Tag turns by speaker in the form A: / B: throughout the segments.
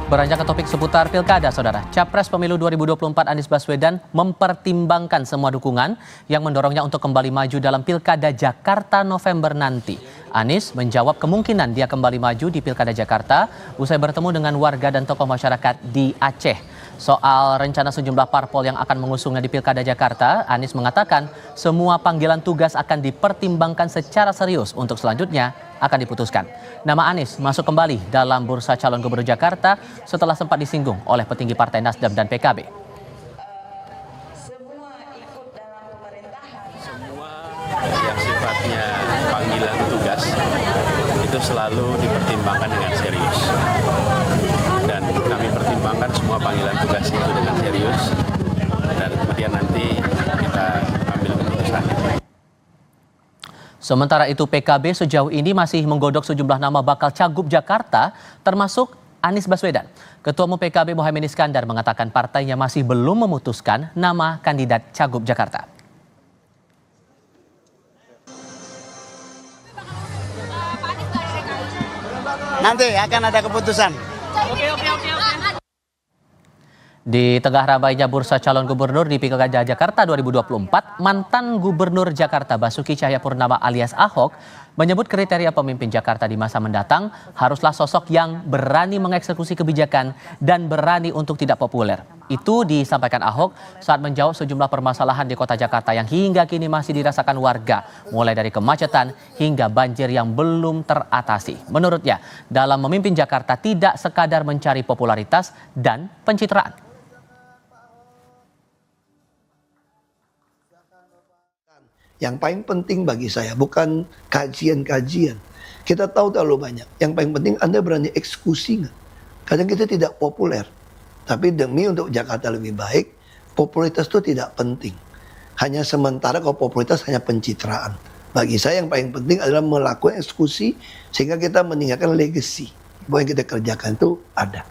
A: Beranjak ke topik seputar pilkada, saudara. Capres pemilu 2024 Anies Baswedan mempertimbangkan semua dukungan yang mendorongnya untuk kembali maju dalam pilkada Jakarta November nanti. Anies menjawab kemungkinan dia kembali maju di pilkada Jakarta usai bertemu dengan warga dan tokoh masyarakat di Aceh. Soal rencana sejumlah parpol yang akan mengusungnya di pilkada Jakarta, Anies mengatakan semua panggilan tugas akan dipertimbangkan secara serius untuk selanjutnya akan diputuskan. Nama Anies masuk kembali dalam bursa calon gubernur Jakarta setelah sempat disinggung oleh petinggi Partai Nasdem dan PKB.
B: Semua yang sifatnya panggilan tugas itu selalu dipertimbangkan dengan serius. Dan kami pertimbangkan semua panggilan tugas itu dengan serius. Dan kemudian nanti kita ambil keputusan.
A: Sementara itu PKB sejauh ini masih menggodok sejumlah nama bakal cagup Jakarta termasuk Anies Baswedan. Ketua Umum PKB Mohaimin Iskandar mengatakan partainya masih belum memutuskan nama kandidat cagup Jakarta.
C: Nanti akan ada keputusan.
A: Di tengah ramainya bursa calon gubernur di Pilkada Jakarta 2024, mantan Gubernur Jakarta Basuki Cahayapurnama alias Ahok menyebut kriteria pemimpin Jakarta di masa mendatang haruslah sosok yang berani mengeksekusi kebijakan dan berani untuk tidak populer. Itu disampaikan Ahok saat menjawab sejumlah permasalahan di kota Jakarta yang hingga kini masih dirasakan warga, mulai dari kemacetan hingga banjir yang belum teratasi. Menurutnya, dalam memimpin Jakarta tidak sekadar mencari popularitas dan pencitraan.
D: Yang paling penting bagi saya bukan kajian-kajian. Kita tahu terlalu banyak. Yang paling penting Anda berani eksekusi nggak? Kadang kita tidak populer. Tapi demi untuk Jakarta lebih baik, popularitas itu tidak penting. Hanya sementara kalau popularitas hanya pencitraan. Bagi saya yang paling penting adalah melakukan eksekusi sehingga kita meninggalkan legacy. Bahwa yang kita kerjakan itu ada.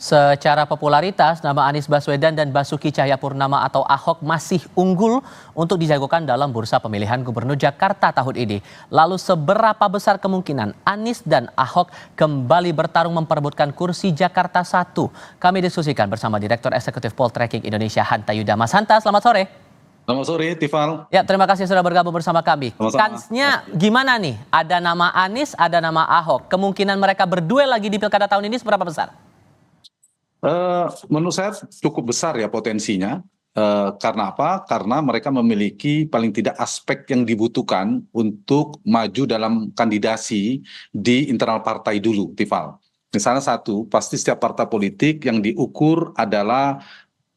A: Secara popularitas, nama Anies Baswedan dan Basuki Cahayapurnama atau Ahok masih unggul untuk dijagokan dalam bursa pemilihan gubernur Jakarta tahun ini. Lalu seberapa besar kemungkinan Anies dan Ahok kembali bertarung memperebutkan kursi Jakarta 1? Kami diskusikan bersama Direktur Eksekutif Poltreking Indonesia Hanta Yuda. Mas Hanta, selamat sore.
E: Selamat sore, Tifal.
A: Ya, terima kasih sudah bergabung bersama kami.
E: Sama-sama.
A: Kansnya gimana nih? Ada nama Anies, ada nama Ahok. Kemungkinan mereka berduel lagi di pilkada tahun ini seberapa besar?
E: Menurut saya cukup besar ya potensinya. Karena apa? Karena mereka memiliki paling tidak aspek yang dibutuhkan untuk maju dalam kandidasi di internal partai dulu, Tifal. Misalnya satu, pasti setiap partai politik yang diukur adalah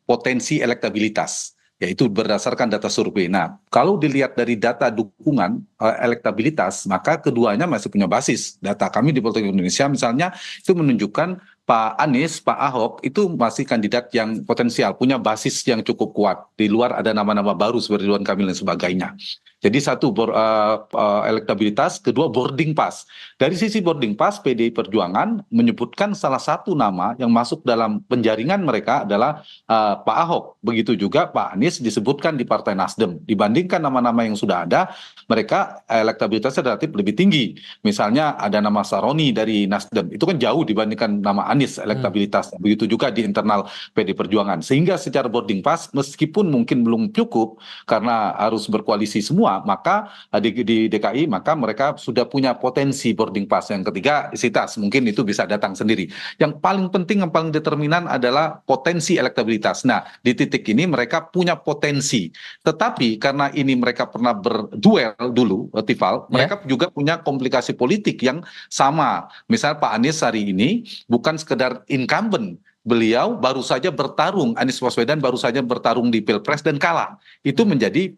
E: potensi elektabilitas, yaitu berdasarkan data survei. Nah, kalau dilihat dari data dukungan elektabilitas, maka keduanya masih punya basis. Data kami di Poltreking Indonesia misalnya itu menunjukkan Pak Anies, Pak Ahok itu masih kandidat yang potensial, punya basis yang cukup kuat. Di luar ada nama-nama baru seperti Ridwan Kamil dan sebagainya. Jadi satu, elektabilitas, kedua boarding pass. Dari sisi boarding pass, PDI Perjuangan menyebutkan salah satu nama yang masuk dalam penjaringan mereka adalah Pak Ahok. Begitu juga Pak Anies disebutkan di Partai Nasdem. Dibandingkan nama-nama yang sudah ada, mereka elektabilitasnya relatif lebih tinggi. Misalnya ada nama Saroni dari Nasdem, itu kan jauh dibandingkan nama Anies elektabilitasnya. Begitu juga di internal PDI Perjuangan. Sehingga secara boarding pass, meskipun mungkin belum cukup karena harus berkoalisi semua, maka di DKI maka mereka sudah punya potensi boarding pass. Yang ketiga isitas, mungkin itu bisa datang sendiri. Yang paling penting, yang paling determinan adalah potensi elektabilitas. Nah, di titik ini mereka punya potensi, tetapi karena ini mereka pernah berduel dulu, Tifal, mereka juga punya komplikasi politik yang sama. Misal Pak Anies hari ini bukan sekedar incumbent, beliau baru saja bertarung, Anies Baswedan baru saja bertarung di Pilpres dan kalah. Itu menjadi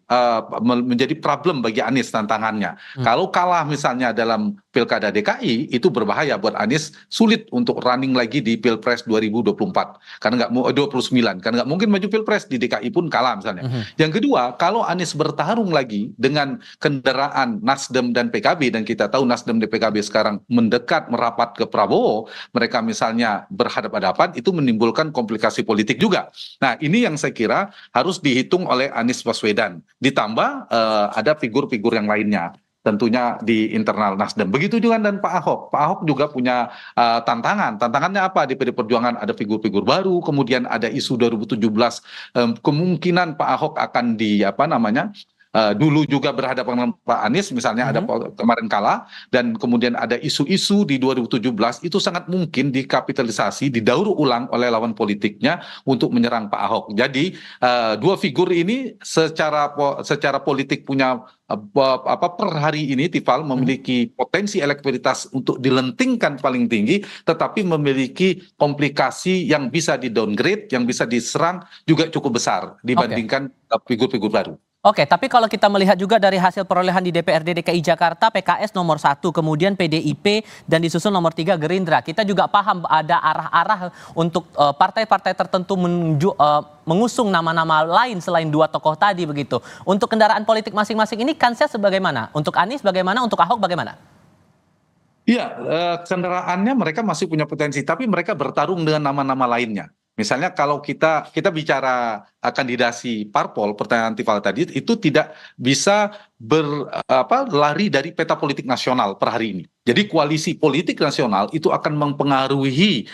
E: problem bagi Anies tantangannya. Kalau kalah misalnya dalam Pilkada DKI, itu berbahaya buat Anies, sulit untuk running lagi di Pilpres 2024. Karena nggak mau 29, karena nggak mungkin maju Pilpres di DKI pun kalah misalnya. Yang kedua, kalau Anies bertarung lagi dengan kendaraan Nasdem dan PKB, dan kita tahu Nasdem dan PKB sekarang mendekat merapat ke Prabowo, mereka misalnya berhadapan-hadapan, itu menimbulkan komplikasi politik juga. Nah, ini yang saya kira harus dihitung oleh Anies Baswedan. Ditambah ada figur-figur yang lainnya. tentunya di internal Nasdem. Begitu juga dan Pak Ahok. Pak Ahok juga punya tantangan. Tantangannya apa? Di PD Perjuangan ada figur-figur baru, kemudian ada isu 2017, kemungkinan Pak Ahok akan dulu juga berhadapan dengan Pak Anies, misalnya ada kemarin kalah, dan kemudian ada isu-isu di 2017, itu sangat mungkin dikapitalisasi, didaur ulang oleh lawan politiknya untuk menyerang Pak Ahok. Jadi dua figur ini secara politik punya per hari ini Tifal memiliki potensi elektabilitas untuk dilentingkan paling tinggi, tetapi memiliki komplikasi yang bisa di downgrade, yang bisa diserang juga cukup besar dibandingkan figur-figur baru.
A: Oke, tapi kalau kita melihat juga dari hasil perolehan di DPRD DKI Jakarta, PKS nomor 1, kemudian PDIP, dan disusul nomor 3 Gerindra. Kita juga paham ada arah-arah untuk partai-partai tertentu mengusung nama-nama lain selain dua tokoh tadi begitu. Untuk kendaraan politik masing-masing ini kansnya sebagaimana? Untuk Anies bagaimana? Untuk Ahok bagaimana?
E: Iya, kendaraannya mereka masih punya potensi, tapi mereka bertarung dengan nama-nama lainnya. Misalnya kalau kita bicara kandidasi parpol, pertanyaan Tifal tadi itu tidak bisa lari dari peta politik nasional per hari ini. Jadi koalisi politik nasional itu akan mempengaruhi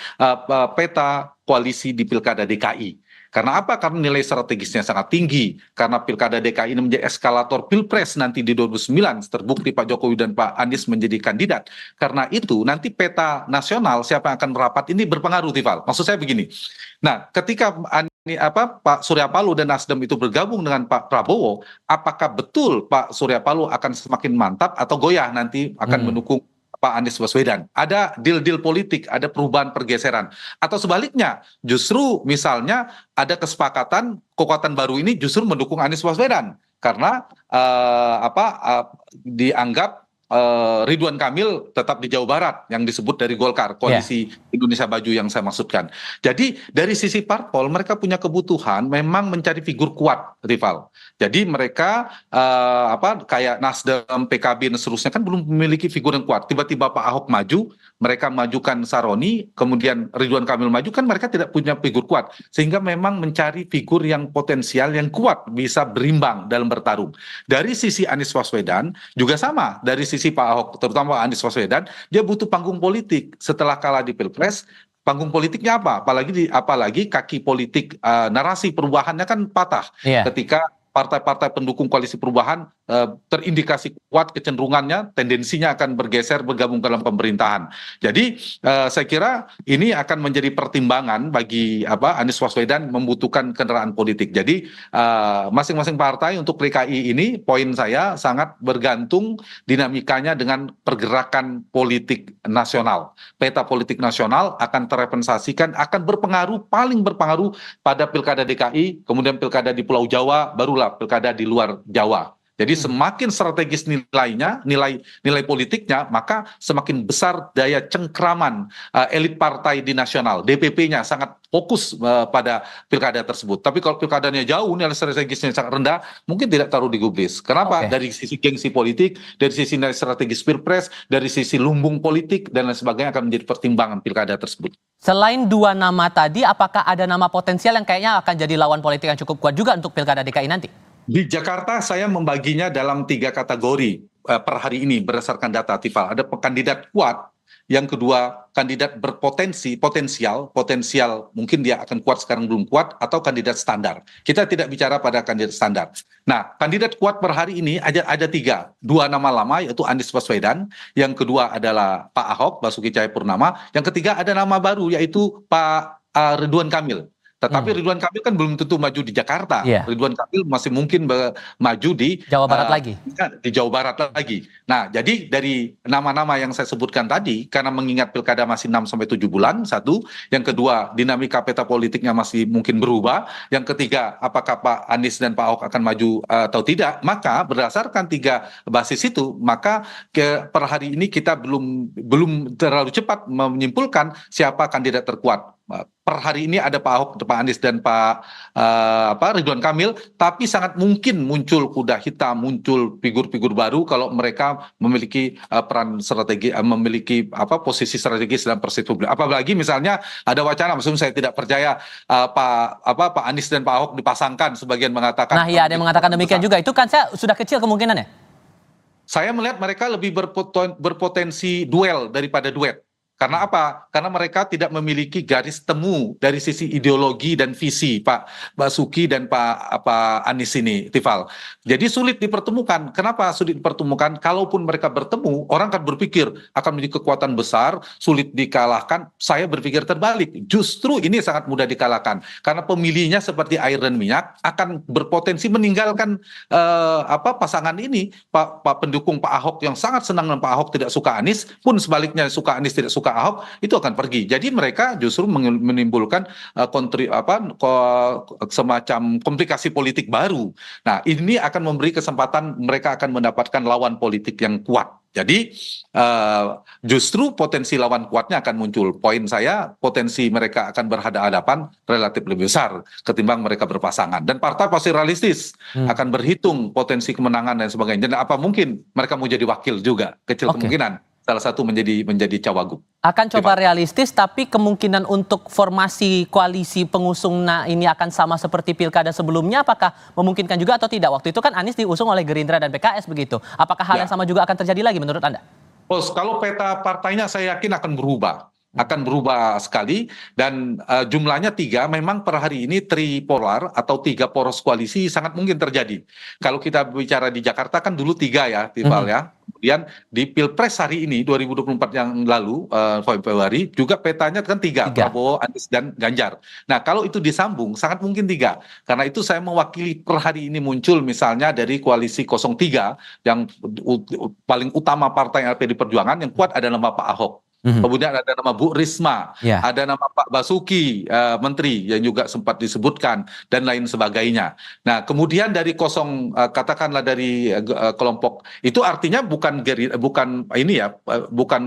E: peta koalisi di Pilkada DKI. Karena apa? Karena nilai strategisnya sangat tinggi. Karena Pilkada DKI ini menjadi eskalator Pilpres nanti di 2009. Terbukti Pak Jokowi dan Pak Anies menjadi kandidat. Karena itu nanti peta nasional siapa yang akan merapat ini berpengaruh, Tifal. Maksud saya begini. Nah, ketika Pak Surya Paloh dan Nasdem itu bergabung dengan Pak Prabowo, apakah betul Pak Surya Paloh akan semakin mantap atau goyah nanti akan mendukung Pak Anies Baswedan? Ada deal-deal politik, ada perubahan pergeseran. Atau sebaliknya, justru misalnya ada kesepakatan kekuatan baru ini justru mendukung Anies Baswedan. Karena dianggap Ridwan Kamil tetap di Jawa Barat yang disebut dari Golkar, koalisi Indonesia Maju yang saya maksudkan. Jadi dari sisi parpol mereka punya kebutuhan memang mencari figur kuat, rival. Jadi mereka kayak Nasdem, PKB dan seterusnya kan belum memiliki figur yang kuat. Tiba-tiba Pak Ahok maju, mereka majukan Saroni, kemudian Ridwan Kamil maju, kan mereka tidak punya figur kuat. Sehingga memang mencari figur yang potensial, yang kuat, bisa berimbang dalam bertarung. Dari sisi Anies Baswedan juga sama, dari sisi Pak Ahok, terutama Anies Baswedan, dia butuh panggung politik setelah kalah di Pilpres. Panggung politiknya apa? Apalagi kaki politik narasi perubahannya kan patah ketika partai-partai pendukung koalisi perubahan terindikasi kuat kecenderungannya, tendensinya akan bergeser bergabung dalam pemerintahan. Jadi saya kira ini akan menjadi pertimbangan bagi Anies Baswedan membutuhkan kendaraan politik. Jadi masing-masing partai untuk DKI ini poin saya sangat bergantung dinamikanya dengan pergerakan politik nasional. Peta politik nasional akan terrepresentasikan, akan paling berpengaruh pada Pilkada DKI, kemudian Pilkada di Pulau Jawa, barulah Pilkada di luar Jawa. Jadi semakin strategis nilai politiknya, maka semakin besar daya cengkraman elit partai di nasional. DPP-nya sangat fokus pada pilkada tersebut. Tapi kalau pilkadanya jauh, nilai strategisnya sangat rendah, mungkin tidak taruh digubris. Kenapa? Dari sisi gengsi politik, dari sisi nilai strategis Pilpres, dari sisi lumbung politik, dan lain sebagainya akan menjadi pertimbangan pilkada tersebut.
A: Selain dua nama tadi, apakah ada nama potensial yang kayaknya akan jadi lawan politik yang cukup kuat juga untuk Pilkada DKI nanti?
E: Di Jakarta saya membaginya dalam 3 kategori per hari ini berdasarkan data Tifal. Ada kandidat kuat, yang kedua kandidat potensial mungkin dia akan kuat sekarang belum kuat, atau kandidat standar. Kita tidak bicara pada kandidat standar. Nah, kandidat kuat per hari ini ada 3. 2 nama lama yaitu Anies Baswedan, yang kedua adalah Pak Ahok, Basuki Cahayapurnama, yang ketiga ada nama baru yaitu Pak Ridwan Kamil. Tetapi Ridwan Kamil kan belum tentu maju di Jakarta. Ridwan Kamil masih mungkin maju di
A: Jawa Barat lagi.
E: Di Jawa Barat lagi. Nah, jadi dari nama-nama yang saya sebutkan tadi, karena mengingat pilkada masih 6-7 bulan, satu. Yang kedua, dinamika peta politiknya masih mungkin berubah. Yang ketiga, apakah Pak Anies dan Pak Ahok akan maju atau tidak. Maka berdasarkan 3 basis itu, maka per hari ini kita belum terlalu cepat menyimpulkan siapa kandidat terkuat. Per hari ini ada Pak Ahok, Pak Anies, dan Pak Ridwan Kamil, tapi sangat mungkin muncul kuda hitam, muncul figur-figur baru kalau mereka memiliki peran strategi, memiliki posisi strategis dalam persepsi publik. Apalagi misalnya ada wacana, maksudnya saya tidak percaya Pak Anies dan Pak Ahok dipasangkan, sebagian mengatakan.
A: Nah, iya, ada yang mengatakan demikian juga. Itu kan saya sudah kecil kemungkinannya.
E: Saya melihat mereka lebih berpotensi duel daripada duet. Karena apa? Karena mereka tidak memiliki garis temu dari sisi ideologi dan visi Pak Basuki dan Pak Anies ini, Tifal. Jadi sulit dipertemukan. Kenapa sulit dipertemukan? Kalaupun mereka bertemu, orang akan berpikir akan menjadi kekuatan besar, sulit dikalahkan. Saya berpikir terbalik. Justru ini sangat mudah dikalahkan. Karena pemilihnya seperti air dan minyak akan berpotensi meninggalkan pasangan ini. Pak pendukung Pak Ahok yang sangat senang dengan Pak Ahok tidak suka Anies, pun sebaliknya suka Anies tidak suka Ahok, itu akan pergi. Jadi mereka justru menimbulkan semacam komplikasi politik baru. Nah, ini akan memberi kesempatan mereka akan mendapatkan lawan politik yang kuat. Jadi justru potensi lawan kuatnya akan muncul. Poin saya, potensi mereka akan berhadapan relatif lebih besar ketimbang mereka berpasangan. Dan partai pasti realistis akan berhitung potensi kemenangan dan sebagainya. Dan apa mungkin mereka mau jadi wakil juga, kecil kemungkinan. Salah satu menjadi cawagup.
A: Akan coba realistis, tapi kemungkinan untuk formasi koalisi pengusung ini akan sama seperti pilkada sebelumnya, apakah memungkinkan juga atau tidak? Waktu itu kan Anies diusung oleh Gerindra dan PKS begitu. Apakah hal yang sama juga akan terjadi lagi menurut Anda?
E: Kalau peta partainya saya yakin akan berubah sekali, dan jumlahnya 3. Memang per hari ini tripolar atau 3 poros koalisi sangat mungkin terjadi. Kalau kita bicara di Jakarta kan dulu 3 ya, Tifal ya. Kemudian di Pilpres hari ini 2024 yang lalu Februari juga petanya kan 3, Prabowo, Anies dan Ganjar. Nah, kalau itu disambung sangat mungkin 3. Karena itu saya mewakili per hari ini muncul misalnya dari koalisi 03 yang paling utama partai LPD Perjuangan yang kuat ada nama Pak Ahok. Kemudian ada nama Bu Risma, ada nama Pak Basuki, Menteri yang juga sempat disebutkan dan lain sebagainya. Nah, kemudian dari katakanlah dari kelompok itu artinya bukan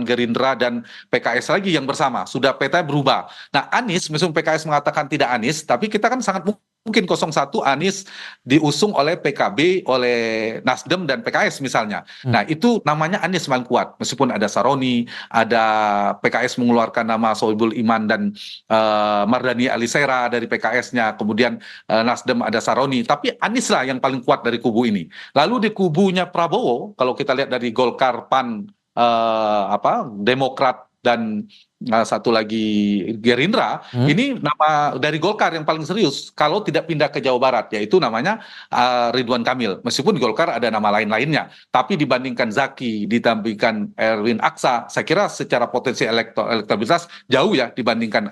E: Gerindra dan PKS lagi yang bersama, sudah peta berubah. Nah, Anies, meskipun PKS mengatakan tidak Anies, tapi kita kan sangat mungkin 01 Anies diusung oleh PKB, oleh Nasdem dan PKS misalnya. Nah, itu namanya Anies paling kuat. Meskipun ada Saroni, ada PKS mengeluarkan nama Sohibul Iman dan Mardhani Alisera dari PKS-nya. Kemudian Nasdem ada Saroni. Tapi Anies lah yang paling kuat dari kubu ini. Lalu di kubunya Prabowo, kalau kita lihat dari Golkar, PAN, Demokrat, dan satu lagi Gerindra, ini nama dari Golkar yang paling serius kalau tidak pindah ke Jawa Barat, yaitu namanya Ridwan Kamil. Meskipun di Golkar ada nama lain-lainnya, tapi dibandingkan Zaki, dibandingkan Erwin Aksa, saya kira secara potensi elektabilitas jauh ya dibandingkan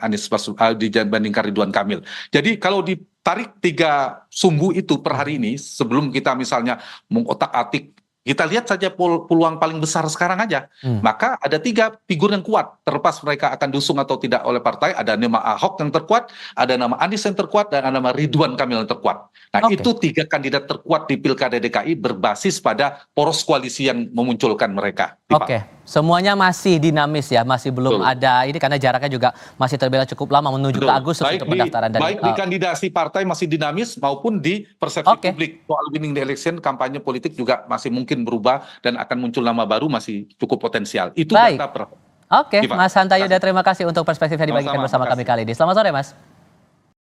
E: dibandingkan Ridwan Kamil. Jadi kalau ditarik 3 sumbu itu per hari ini, sebelum kita misalnya mengotak-atik, kita lihat saja peluang paling besar sekarang aja. Maka ada 3 figur yang kuat. Terlepas mereka akan diusung atau tidak oleh partai, ada nama Ahok yang terkuat, ada nama Anies yang terkuat, dan ada nama Ridwan Kamil yang terkuat. Nah, itu 3 kandidat terkuat di Pilkada DKI berbasis pada poros koalisi yang memunculkan mereka.
A: Semuanya masih dinamis ya, masih belum ada ini karena jaraknya juga masih terbelah cukup lama menuju ke Agustus untuk pendaftaran.
E: Baik di kandidasi partai masih dinamis maupun di persepsi publik. Soal winning the election, kampanye politik juga masih mungkin berubah dan akan muncul nama baru masih cukup potensial. Itu data
A: Mas Hantayo, terima kasih untuk perspektifnya dibagikan bersama kami kali ini. Selamat sore, Mas.